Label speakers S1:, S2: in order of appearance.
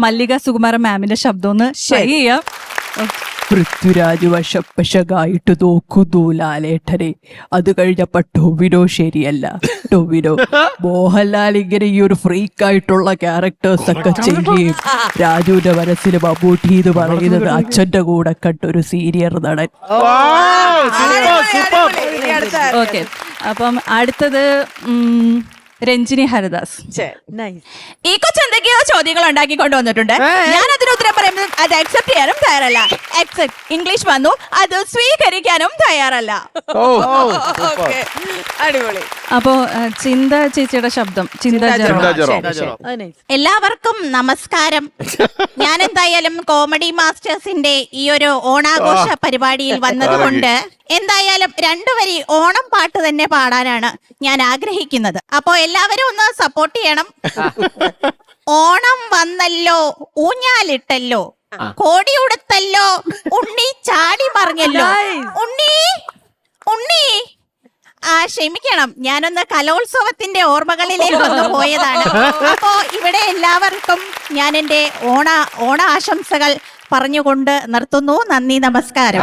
S1: മല്ലിക സുകുമാരൻ മാമിന്റെ ശബ്ദം ഒന്ന് ട്രൈ ചെയ്യാം. പൃഥ്വിരാജ് വശപ്പശകായിട്ട് നോക്കുന്നു ലാലേട്ടനെ. അത് കഴിഞ്ഞപ്പോ ടൊവിനോ ശരിയല്ല. ടൊവിനോ മോഹൻലാൽ ഇങ്ങനെ ഈ ഒരു ഫ്രീക്കായിട്ടുള്ള ക്യാരക്ടേഴ്സ് ഒക്കെ ചെയ്യുകയും രാജുവിന്റെ മനസ്സിൽ മമ്മൂട്ടി എന്ന് പറയുന്നത് അച്ഛന്റെ കൂടെ കണ്ടൊരു സീനിയർ നടൻ. ഓക്കെ, അപ്പം അടുത്തത് രഞ്ജിനി ഹരിദാസ്.
S2: ഈ കൊച്ചെന്തൊക്കെയോ ചോദ്യങ്ങൾ ഉണ്ടാക്കി കൊണ്ടുവന്നിട്ടുണ്ട്. ഞാൻ അതിന് ഉത്തരം പറയുമ്പോൾ അത് അക്സെപ്റ്റ് ചെയ്യാനും തയ്യാറല്ല. ഇംഗ്ലീഷ് വന്നു, അത് സ്വീകരിക്കാനും തയ്യാറല്ല. അടിപൊളി.
S1: അപ്പോ ചിന്ത ചേച്ചിയുടെ ശബ്ദം. ചിന്ത
S2: എല്ലാവർക്കും നമസ്കാരം. ഞാൻ എന്തായാലും കോമഡി മാസ്റ്റേഴ്സിന്റെ ഈ ഒരു ഓണാഘോഷ പരിപാടിയിൽ വന്നതുകൊണ്ട് എന്തായാലും 2 വരി ഓണം പാട്ട് തന്നെ പാടാനാണ് ഞാൻ ആഗ്രഹിക്കുന്നത്. അപ്പോ എല്ലാവരും ഒന്ന് സപ്പോർട്ട് ചെയ്യണം. ഓണം വന്നല്ലോ, ഊഞ്ഞാലിട്ടല്ലോ, കോടി ഉടുത്തല്ലോ, ഉണ്ണി ചാടി മറിഞ്ഞല്ലോ. ഉണ്ണി ഉണ്ണി ക്ഷമിക്കണം, ഞാനൊന്ന് കലോത്സവത്തിന്റെ ഓർമ്മകളിലേക്ക് ഒന്ന് പോയതാണ്. അപ്പോ ഇവിടെ എല്ലാവർക്കും ഞാൻ എന്റെ ഓണ ആശംസകൾ പറഞ്ഞുകൊണ്ട് നിർത്തുന്നു. നന്ദി, നമസ്കാരം.